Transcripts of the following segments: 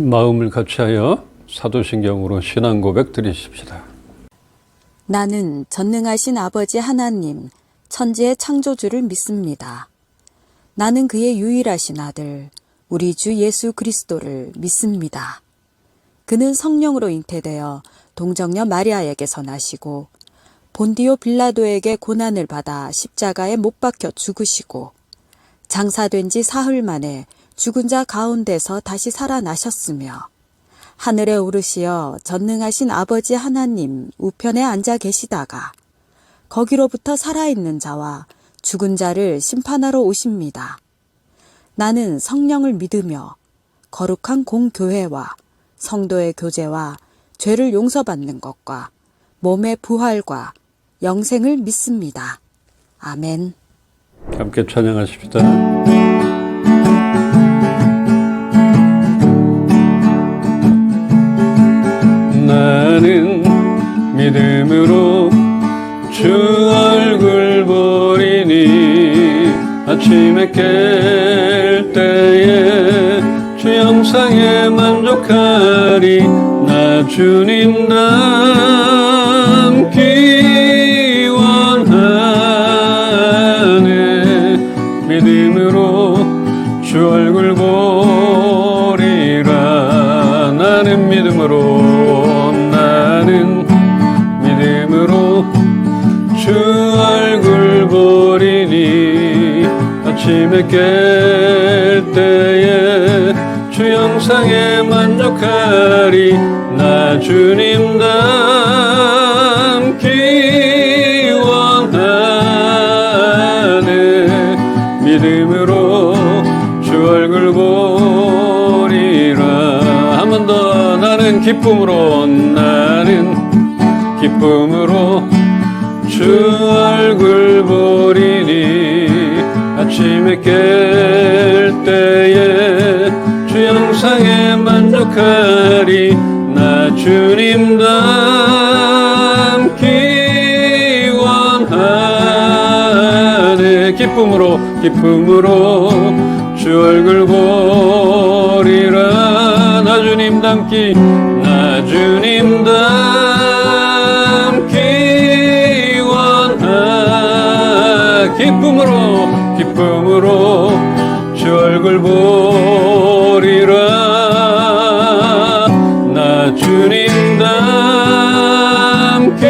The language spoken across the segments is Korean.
마음을 같이하여 사도신경으로 신앙 고백 드리십시다. 나는 전능하신 아버지 하나님, 천지의 창조주를 믿습니다. 나는 그의 유일하신 아들, 우리 주 예수 그리스도를 믿습니다. 그는 성령으로 잉태되어 동정녀 마리아에게서 나시고 본디오 빌라도에게 고난을 받아 십자가에 못 박혀 죽으시고 장사된 지 사흘 만에 죽은 자 가운데서 다시 살아나셨으며 하늘에 오르시어 전능하신 아버지 하나님 우편에 앉아 계시다가 거기로부터 살아있는 자와 죽은 자를 심판하러 오십니다. 나는 성령을 믿으며 거룩한 공교회와 성도의 교제와 죄를 용서받는 것과 몸의 부활과 영생을 믿습니다. 아멘. 함께 찬양하십시다. 나는 믿음으로 주 얼굴 보리니 아침에 깰 때에 주 영상에 만족하리. 나 주님 닮기 원하네. 믿음으로 주 얼굴 보리라. 나는 믿음으로 주 얼굴 보리니 아침에 깰 때에 주 영상에 만족하리. 나 주님 닮기 원하네. 믿음으로 주 얼굴 보리라. 한 번 더. 나는 기쁨으로 주 얼굴 보리니 아침에 깰 때에 주 영상에 만족하리. 나 주님 닮기 원하네. 기쁨으로 주 얼굴 보리라. 나 주님 닮기 기쁨으로 주 얼굴 보리라. 나 주님 닮기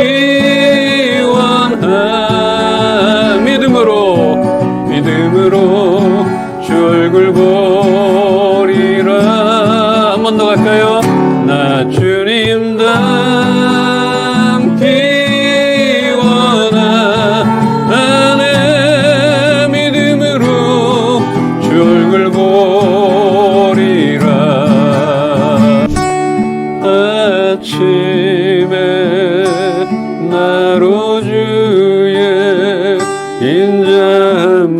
원하. 믿음으로 주 얼굴 보리라. 한 번 더 갈까요? 나 주님 닮기 원하네. 믿음으로 주 얼굴 보리라. 아침에 나로 주의 인자한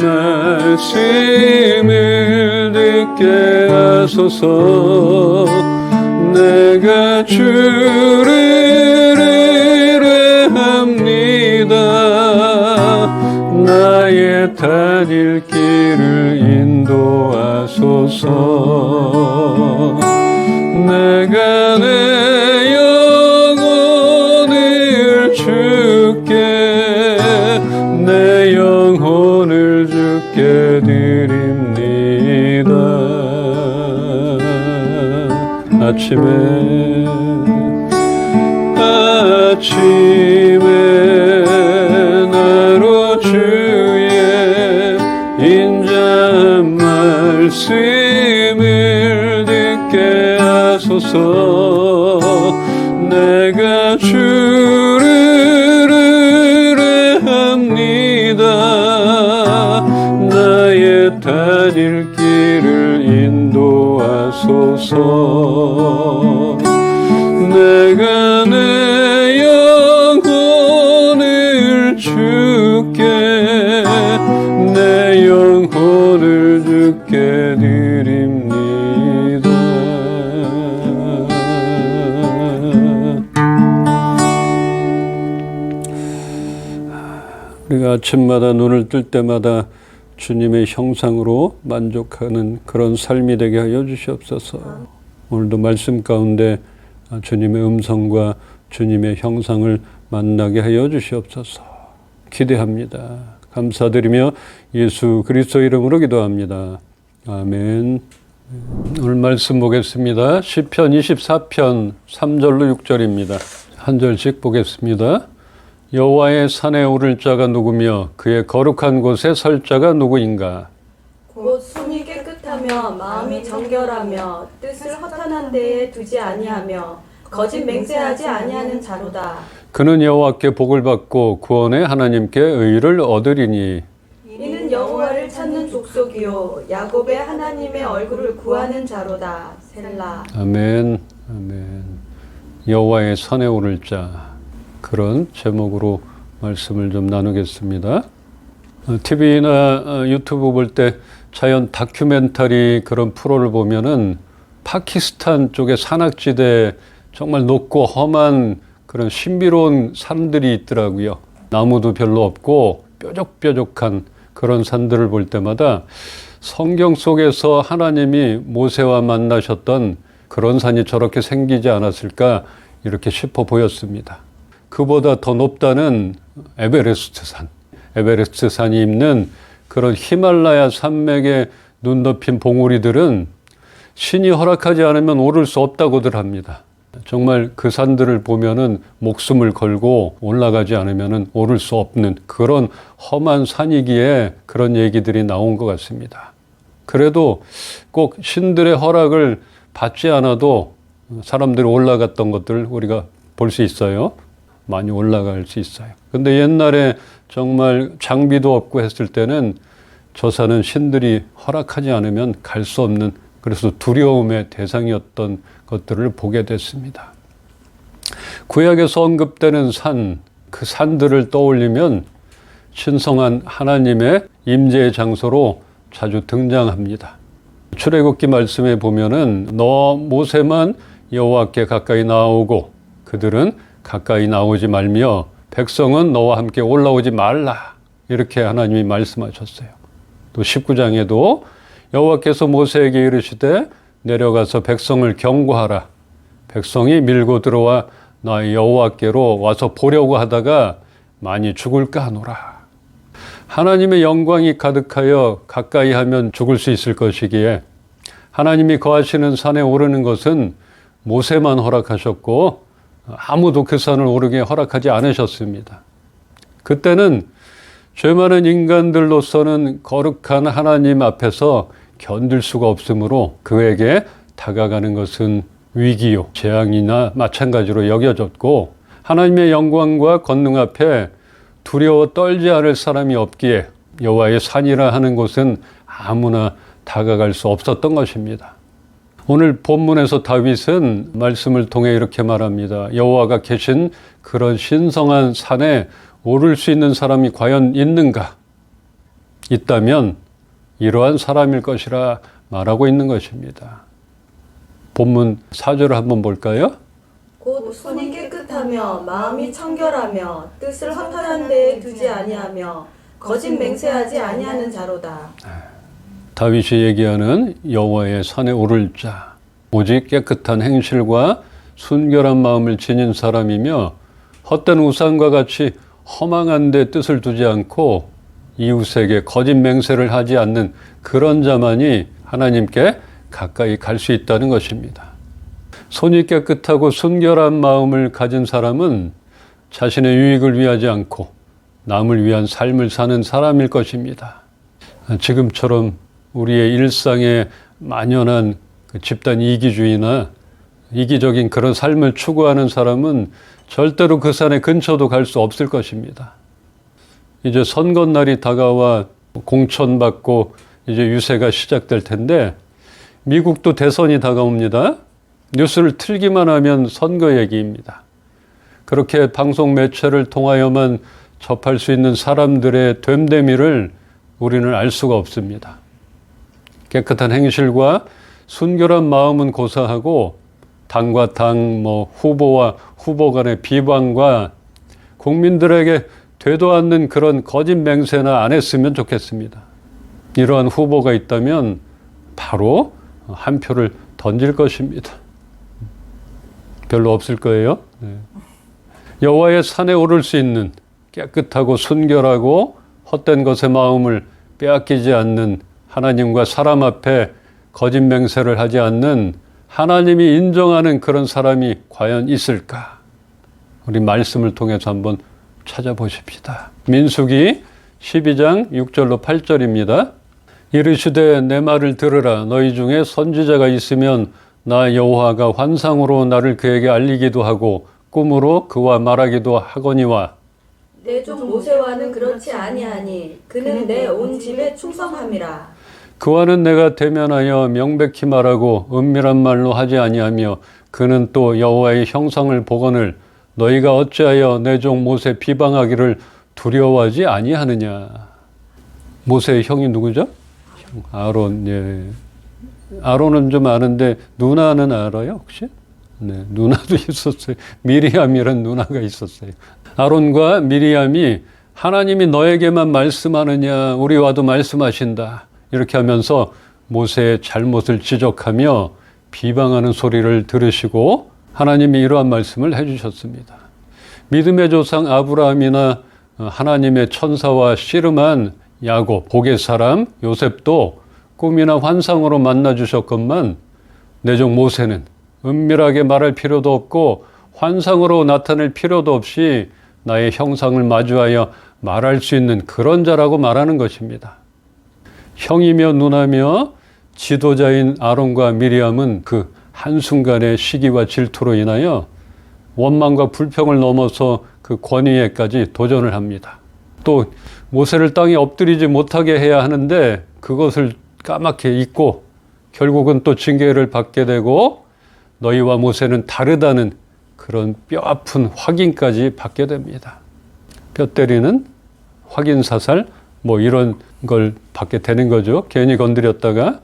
말씀을 듣게 하소서. 내가 주를 의뢰합니다. 나의 다닐 길을 인도하소서. 내가 내 영혼을 주께 드립니다. 아침에 나로 주의 인자한 말씀을 듣게 하소서. 내가 주를 의뢰합니다. 나의 다닐 길을 인도하소서. 내가 내 영혼을 주께 드립니다. 우리가 아침마다 눈을 뜰 때마다 주님의 형상으로 만족하는 그런 삶이 되게 하여 주시옵소서. 오늘도 말씀 가운데 주님의 음성과 주님의 형상을 만나게 하여 주시옵소서. 기대합니다. 감사드리며 예수 그리스도 이름으로 기도합니다. 아멘. 오늘 말씀 보겠습니다. 시편 24편 3절로 6절입니다. 한 절씩 보겠습니다. 여호와의 산에 오를 자가 누구며 그의 거룩한 곳에 설 자가 누구인가? 곧 손이 깨끗하며 마음이 정결하며 뜻을 허탄한 데에 두지 아니하며 거짓 맹세하지 아니하는 자로다. 그는 여호와께 복을 받고 구원의 하나님께 의를 얻으리니 이는 여호와를 찾는 족속이요 야곱의 하나님의 얼굴을 구하는 자로다. 셀라. 아멘. 아멘. 여호와의 산에 오를 자, 그런 제목으로 말씀을 좀 나누겠습니다. TV나 유튜브 볼 때 자연 다큐멘터리 그런 프로를 보면은 파키스탄 쪽의 산악지대 정말 높고 험한 그런 신비로운 산들이 있더라고요. 나무도 별로 없고 뾰족뾰족한 그런 산들을 볼 때마다 성경 속에서 하나님이 모세와 만나셨던 그런 산이 저렇게 생기지 않았을까 이렇게 싶어 보였습니다. 그보다 더 높다는 에베레스트 산. 에베레스트 산이 있는 그런 히말라야 산맥의 눈 덮인 봉우리들은 신이 허락하지 않으면 오를 수 없다고들 합니다. 정말 그 산들을 보면은 목숨을 걸고 올라가지 않으면은 오를 수 없는 그런 험한 산이기에 그런 얘기들이 나온 것 같습니다. 그래도 꼭 신들의 허락을 받지 않아도 사람들이 올라갔던 것들을 우리가 볼 수 있어요. 많이 올라갈 수 있어요. 근데 옛날에 정말 장비도 없고 했을 때는 저 산은 신들이 허락하지 않으면 갈 수 없는, 그래서 두려움의 대상이었던 것들을 보게 됐습니다. 구약에서 언급되는 산, 그 산들을 떠올리면 신성한 하나님의 임재의 장소로 자주 등장합니다. 출애굽기 말씀에 보면은 너 모세만 여호와께 가까이 나오고 그들은 가까이 나오지 말며 백성은 너와 함께 올라오지 말라, 이렇게 하나님이 말씀하셨어요. 또 19장에도 여호와께서 모세에게 이르시되 내려가서 백성을 경고하라. 백성이 밀고 들어와 나의 여호와께로 와서 보려고 하다가 많이 죽을까 하노라. 하나님의 영광이 가득하여 가까이 하면 죽을 수 있을 것이기에 하나님이 거하시는 산에 오르는 것은 모세만 허락하셨고 아무도 그 산을 오르게 허락하지 않으셨습니다. 그때는 죄 많은 인간들로서는 거룩한 하나님 앞에서 견딜 수가 없으므로 그에게 다가가는 것은 위기요, 재앙이나 마찬가지로 여겨졌고 하나님의 영광과 권능 앞에 두려워 떨지 않을 사람이 없기에 여호와의 산이라 하는 곳은 아무나 다가갈 수 없었던 것입니다. 오늘 본문에서 다윗은 말씀을 통해 이렇게 말합니다. 여호와가 계신 그런 신성한 산에 오를 수 있는 사람이 과연 있는가? 있다면 이러한 사람일 것이라 말하고 있는 것입니다. 본문 4절을 한번 볼까요? 곧 손이 깨끗하며 마음이 청결하며 뜻을 허탄한 데에 두지 아니하며 거짓 맹세하지 아니하는 자로다. 다윗이 얘기하는 여호와의 산에 오를 자, 오직 깨끗한 행실과 순결한 마음을 지닌 사람이며 헛된 우상과 같이 허망한 데 뜻을 두지 않고 이웃에게 거짓 맹세를 하지 않는 그런 자만이 하나님께 가까이 갈 수 있다는 것입니다. 손이 깨끗하고 순결한 마음을 가진 사람은 자신의 유익을 위하지 않고 남을 위한 삶을 사는 사람일 것입니다. 지금처럼 우리의 일상에 만연한 그 집단 이기주의나 이기적인 그런 삶을 추구하는 사람은 절대로 그 산의 근처도 갈 수 없을 것입니다. 이제 선거날이 다가와 공천받고 이제 유세가 시작될 텐데 미국도 대선이 다가옵니다. 뉴스를 틀기만 하면 선거 얘기입니다. 그렇게 방송 매체를 통하여만 접할 수 있는 사람들의 됨됨이를 우리는 알 수가 없습니다. 깨끗한 행실과 순결한 마음은 고사하고 당과 당, 후보와 후보 간의 비방과 국민들에게 되도 않는 그런 거짓 맹세나 안 했으면 좋겠습니다. 이러한 후보가 있다면 바로 한 표를 던질 것입니다. 별로 없을 거예요. 여호와의 산에 오를 수 있는 깨끗하고 순결하고 헛된 것의 마음을 빼앗기지 않는 하나님과 사람 앞에 거짓 맹세를 하지 않는 하나님이 인정하는 그런 사람이 과연 있을까? 우리 말씀을 통해서 한번 찾아보십시다. 민수기 12장 6절로 8절입니다. 이르시되 내 말을 들으라. 너희 중에 선지자가 있으면 나 여호와가 환상으로 나를 그에게 알리기도 하고 꿈으로 그와 말하기도 하거니와 내 종 모세와는 그렇지 아니하니 그는 내 온 집에 충성함이라. 그와는 내가 대면하여 명백히 말하고 은밀한 말로 하지 아니하며 그는 또 여호와의 형상을 보거늘 너희가 어찌하여 내 종 모세 비방하기를 두려워하지 아니하느냐. 모세의 형이 누구죠? 아론. 예. 아론은 좀 아는데 누나는 알아요 혹시? 네, 누나도 있었어요. 미리암이라는 누나가 있었어요. 아론과 미리암이 하나님이 너에게만 말씀하느냐 우리와도 말씀하신다 이렇게 하면서 모세의 잘못을 지적하며 비방하는 소리를 들으시고 하나님이 이러한 말씀을 해주셨습니다. 믿음의 조상 아브라함이나 하나님의 천사와 씨름한 야곱, 복의 사람 요셉도 꿈이나 환상으로 만나주셨건만 내 종 모세는 은밀하게 말할 필요도 없고 환상으로 나타낼 필요도 없이 나의 형상을 마주하여 말할 수 있는 그런 자라고 말하는 것입니다. 형이며 누나며 지도자인 아론과 미리암은 그 한순간의 시기와 질투로 인하여 원망과 불평을 넘어서 그 권위에까지 도전을 합니다. 또 모세를 땅에 엎드리지 못하게 해야 하는데 그것을 까맣게 잊고 결국은 또 징계를 받게 되고 너희와 모세는 다르다는 그런 뼈아픈 확인까지 받게 됩니다. 뼈 때리는 확인 사살 뭐 이런 걸 받게 되는 거죠. 괜히 건드렸다가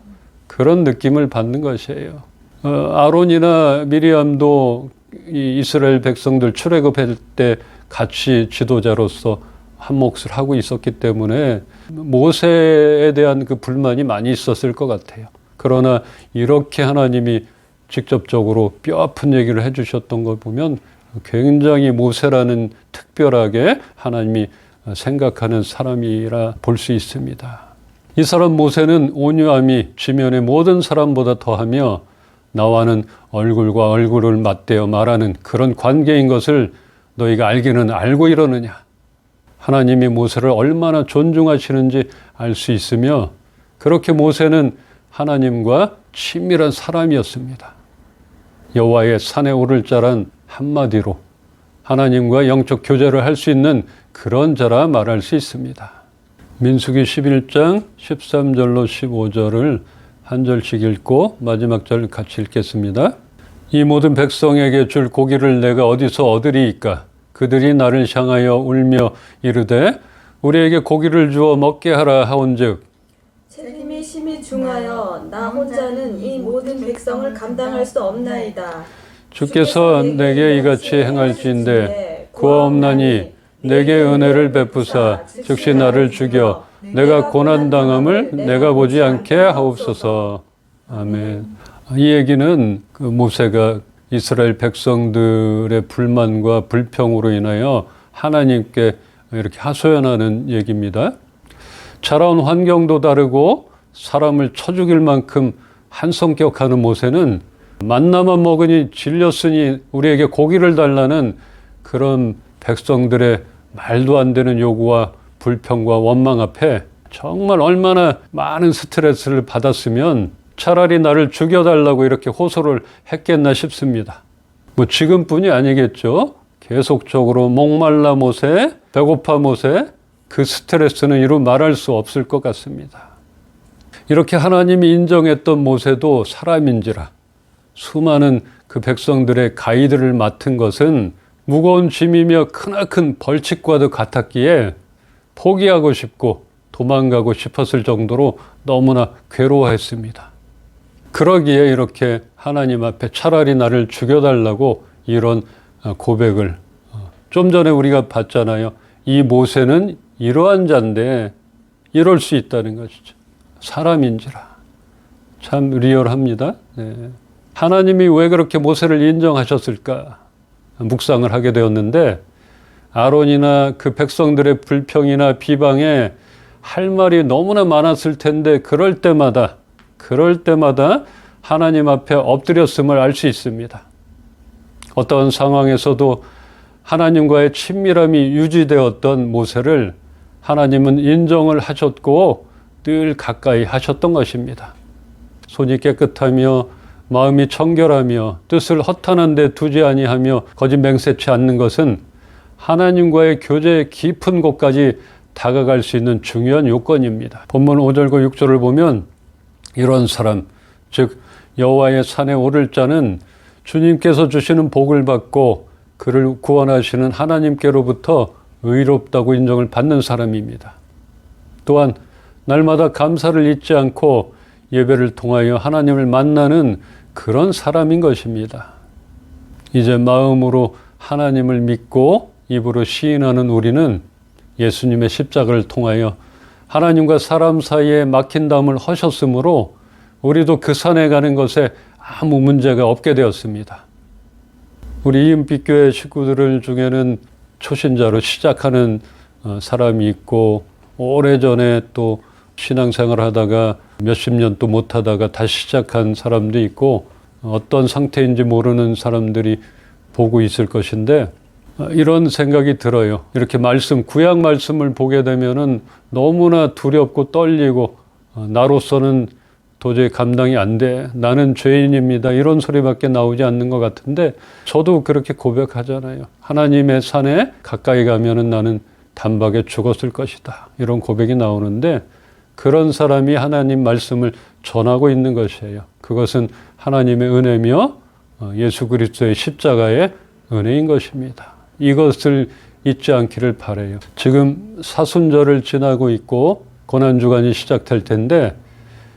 그런 느낌을 받는 것이에요. 아론이나 미리암도 이 이스라엘 백성들 출애굽할 때 같이 지도자로서 한 몫을 하고 있었기 때문에 모세에 대한 그 불만이 많이 있었을 것 같아요. 그러나 이렇게 하나님이 직접적으로 뼈아픈 얘기를 해주셨던 걸 보면 굉장히 모세라는 특별하게 하나님이 생각하는 사람이라 볼 수 있습니다. 이 사람 모세는 온유함이 지면의 모든 사람보다 더하며 나와는 얼굴과 얼굴을 맞대어 말하는 그런 관계인 것을 너희가 알기는 알고 이러느냐. 하나님이 모세를 얼마나 존중하시는지 알 수 있으며 그렇게 모세는 하나님과 친밀한 사람이었습니다. 여호와의 산에 오를 자란 한마디로 하나님과 영적 교제를 할 수 있는 그런 자라 말할 수 있습니다. 민수기 11장 13절로 15절을 한 절씩 읽고 마지막 절 같이 읽겠습니다. 이 모든 백성에게 줄 고기를 내가 어디서 얻으리이까? 그들이 나를 향하여 울며 이르되 우리에게 고기를 주어 먹게 하라 하온즉 책임이 심히 중하여 나 혼자는 이 모든 백성을 감당할 수 없나이다. 주께서 내게 이같이 행할지인데 구하옵나니 내게 은혜를 베푸사 즉시 나를 죽여 내가 고난당함을 내가 보지 않게 하옵소서. 아멘. 이 얘기는 그 모세가 이스라엘 백성들의 불만과 불평으로 인하여 하나님께 이렇게 하소연하는 얘기입니다. 자라온 환경도 다르고 사람을 쳐 죽일 만큼 한 성격하는 모세는 만나만 먹으니 질렸으니 우리에게 고기를 달라는 그런 백성들의 말도 안 되는 요구와 불평과 원망 앞에 정말 얼마나 많은 스트레스를 받았으면 차라리 나를 죽여달라고 이렇게 호소를 했겠나 싶습니다. 뭐 지금뿐이 아니겠죠. 계속적으로 목말라 모세, 배고파 모세, 그 스트레스는 이루 말할 수 없을 것 같습니다. 이렇게 하나님이 인정했던 모세도 사람인지라 수많은 그 백성들의 가이드를 맡은 것은 무거운 짐이며 크나큰 벌칙과도 같았기에 포기하고 싶고 도망가고 싶었을 정도로 너무나 괴로워했습니다. 그러기에 이렇게 하나님 앞에 차라리 나를 죽여달라고 이런 고백을 좀 전에 우리가 봤잖아요. 이 모세는 이러한 자인데 이럴 수 있다는 것이죠. 사람인지라. 참 리얼합니다. 네. 하나님이 왜 그렇게 모세를 인정하셨을까 묵상을 하게 되었는데, 아론이나 그 백성들의 불평이나 비방에 할 말이 너무나 많았을 텐데 그럴 때마다 하나님 앞에 엎드렸음을 알 수 있습니다. 어떤 상황에서도 하나님과의 친밀함이 유지되었던 모세를 하나님은 인정을 하셨고 늘 가까이 하셨던 것입니다. 손이 깨끗하며 마음이 청결하며 뜻을 허탄한 데 두지 아니하며 거짓 맹세치 않는 것은 하나님과의 교제의 깊은 곳까지 다가갈 수 있는 중요한 요건입니다. 본문 5절과 6절을 보면 이런 사람, 즉 여호와의 산에 오를 자는 주님께서 주시는 복을 받고 그를 구원하시는 하나님께로부터 의롭다고 인정을 받는 사람입니다. 또한 날마다 감사를 잊지 않고 예배를 통하여 하나님을 만나는 그런 사람인 것입니다. 이제 마음으로 하나님을 믿고 입으로 시인하는 우리는 예수님의 십자가를 통하여 하나님과 사람 사이에 막힌 담을 허셨으므로 우리도 그 산에 가는 것에 아무 문제가 없게 되었습니다. 우리 이은빛교회 식구들 중에는 초신자로 시작하는 사람이 있고, 오래전에 또 신앙생활을 하다가 몇십 년 또 못하다가 다시 시작한 사람도 있고, 어떤 상태인지 모르는 사람들이 보고 있을 것인데, 이런 생각이 들어요. 이렇게 구약 말씀을 보게 되면은 너무나 두렵고 떨리고, 나로서는 도저히 감당이 안 돼. 나는 죄인입니다. 이런 소리밖에 나오지 않는 것 같은데, 저도 그렇게 고백하잖아요. 하나님의 산에 가까이 가면은 나는 단박에 죽었을 것이다. 이런 고백이 나오는데, 그런 사람이 하나님 말씀을 전하고 있는 것이에요. 그것은 하나님의 은혜며 예수 그리스도의 십자가의 은혜인 것입니다. 이것을 잊지 않기를 바라요. 지금 사순절을 지나고 있고 고난주간이 시작될 텐데,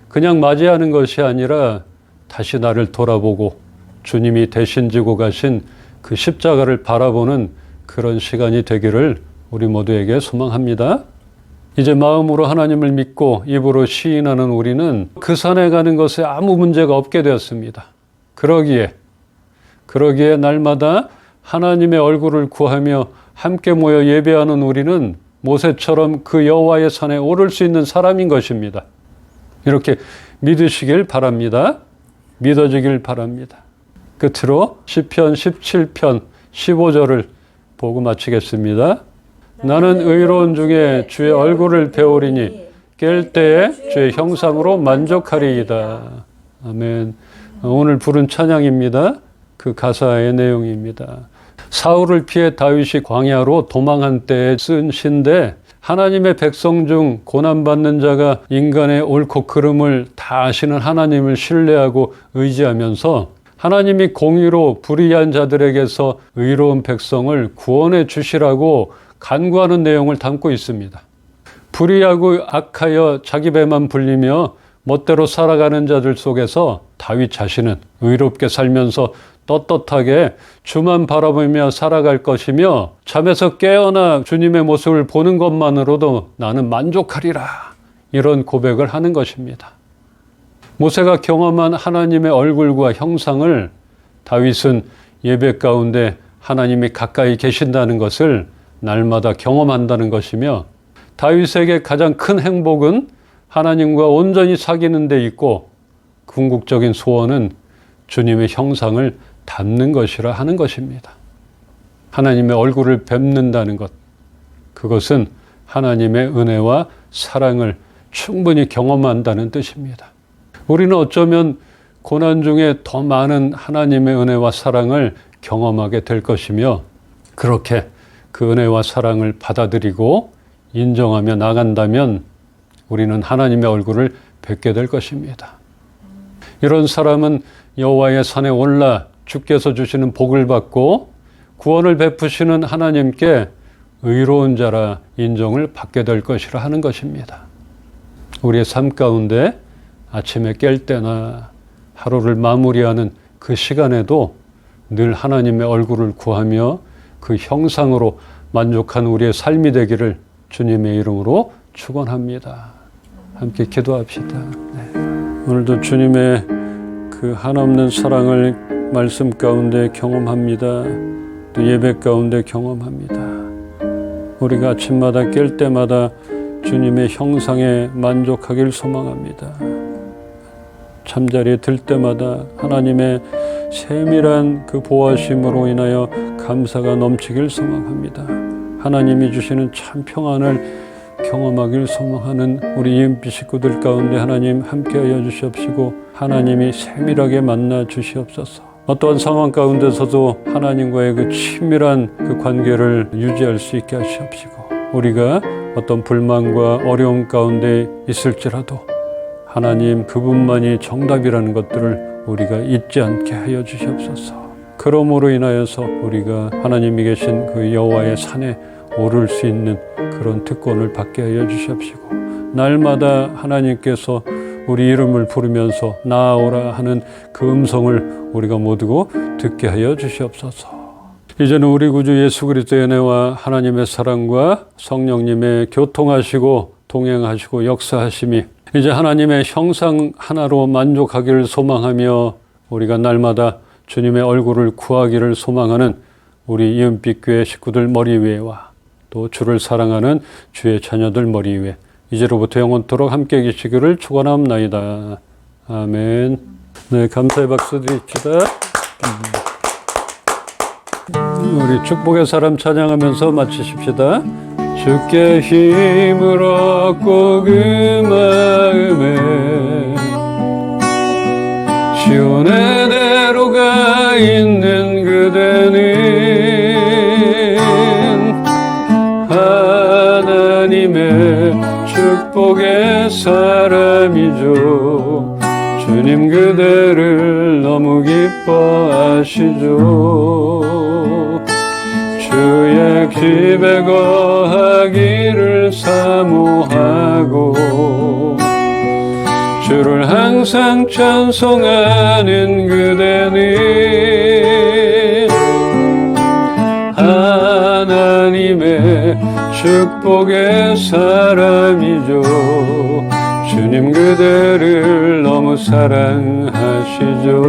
그냥 맞이하는 것이 아니라 다시 나를 돌아보고 주님이 대신 지고 가신 그 십자가를 바라보는 그런 시간이 되기를 우리 모두에게 소망합니다. 이제 마음으로 하나님을 믿고 입으로 시인하는 우리는 그 산에 가는 것에 아무 문제가 없게 되었습니다. 그러기에 날마다 하나님의 얼굴을 구하며 함께 모여 예배하는 우리는 모세처럼 그 여호와의 산에 오를 수 있는 사람인 것입니다. 이렇게 믿으시길 바랍니다. 믿어지길 바랍니다. 끝으로 시편 17편 15절을 보고 마치겠습니다. 나는 의로운 중에 주의 얼굴을 배우리니 깰 때에 주의 형상으로 만족하리이다. 아멘. 오늘 부른 찬양입니다. 그 가사의 내용입니다. 사울을 피해 다윗이 광야로 도망한 때에 쓴 시인데, 하나님의 백성 중 고난받는 자가 인간의 옳고 그름을 다 아시는 하나님을 신뢰하고 의지하면서 하나님이 공의로 불의한 자들에게서 의로운 백성을 구원해 주시라고 간구하는 내용을 담고 있습니다. 불의하고 악하여 자기 배만 불리며 멋대로 살아가는 자들 속에서 다윗 자신은 의롭게 살면서 떳떳하게 주만 바라보며 살아갈 것이며, 잠에서 깨어나 주님의 모습을 보는 것만으로도 나는 만족하리라, 이런 고백을 하는 것입니다. 모세가 경험한 하나님의 얼굴과 형상을 다윗은 예배 가운데 하나님이 가까이 계신다는 것을 날마다 경험한다는 것이며, 다윗에게 가장 큰 행복은 하나님과 온전히 사귀는 데 있고, 궁극적인 소원은 주님의 형상을 닮는 것이라 하는 것입니다. 하나님의 얼굴을 뵙는다는 것, 그것은 하나님의 은혜와 사랑을 충분히 경험한다는 뜻입니다. 우리는 어쩌면 고난 중에 더 많은 하나님의 은혜와 사랑을 경험하게 될 것이며, 그렇게 그 은혜와 사랑을 받아들이고 인정하며 나간다면 우리는 하나님의 얼굴을 뵙게 될 것입니다. 이런 사람은 여호와의 산에 올라 주께서 주시는 복을 받고 구원을 베푸시는 하나님께 의로운 자라 인정을 받게 될 것이라 하는 것입니다. 우리의 삶 가운데 아침에 깰 때나 하루를 마무리하는 그 시간에도 늘 하나님의 얼굴을 구하며 그 형상으로 만족한 우리의 삶이 되기를 주님의 이름으로 축원합니다. 함께 기도합시다. 네. 오늘도 주님의 그 그 한없는 사랑을 말씀 가운데 경험합니다. 또 예배 가운데 경험합니다. 우리가 아침마다 깰 때마다 주님의 형상에 만족하길 소망합니다. 잠자리에 들 때마다 하나님의 세밀한 그 보호하심으로 인하여 감사가 넘치길 소망합니다. 하나님이 주시는 참 평안을 경험하길 소망하는 우리 EMP 식구들 가운데 하나님 함께하여 주시옵시고 하나님이 세밀하게 만나 주시옵소서. 어떠한 상황 가운데서도 하나님과의 그 친밀한 그 관계를 유지할 수 있게 하시옵시고 우리가 어떤 불만과 어려움 가운데 있을지라도 하나님 그분만이 정답이라는 것들을 우리가 잊지 않게 하여 주시옵소서. 그러므로 인하여서 우리가 하나님이 계신 그 여호와의 산에 오를 수 있는 그런 특권을 받게 하여 주시옵시고 날마다 하나님께서 우리 이름을 부르면서 나아오라 하는 그 음성을 우리가 모두 듣게 하여 주시옵소서. 이제는 우리 구주 예수 그리스도의 은혜와 하나님의 사랑과 성령님의 교통하시고 동행하시고 역사하심이 이제 하나님의 형상 하나로 만족하기를 소망하며 우리가 날마다 주님의 얼굴을 구하기를 소망하는 우리 이은빛교회 식구들 머리 위에와 또 주를 사랑하는 주의 자녀들 머리 위에 이제로부터 영원토록 함께 계시기를 축원합나이다. 아멘. 네, 감사의 박수 드립시다. 우리 축복의 사람 찬양하면서 마치십시다. 주께 힘을 얻고 그 마음에 시온의 대로가 있는 그대는 하나님의 축복의 사람이죠. 주님 그대를 너무 기뻐하시죠. 주의 집에 거하기를 사모하고 주를 항상 찬송하는 그대는 하나님의 축복의 사람이죠. 주님 그대를 너무 사랑하시죠.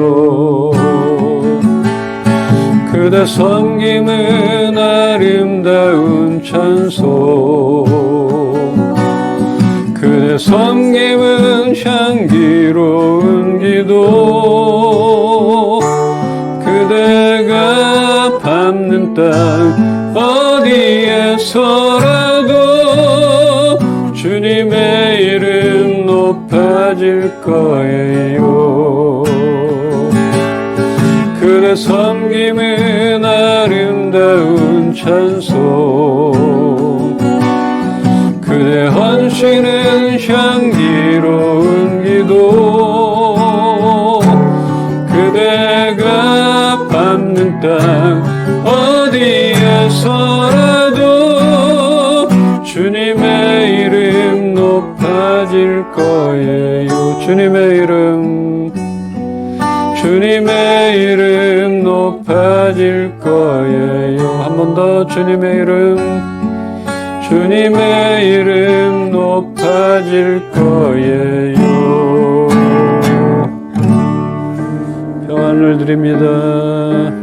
그대 섬김은 아름다운 찬송 그대 섬김은 향기로운 기도 그대가 밟는 땅 어디에서라도 주님의 이름 높아질 거예요. 그대 섬김은 아름다운 찬송 그대 헌신은 향기로운 기도 그대가 밟는 땅 어디에서라도 주님의 이름 높아질 거예요. 주님의 이름 높아질 거예요. 한 번 더 주님의 이름 높아질 거예요. 평안을 드립니다.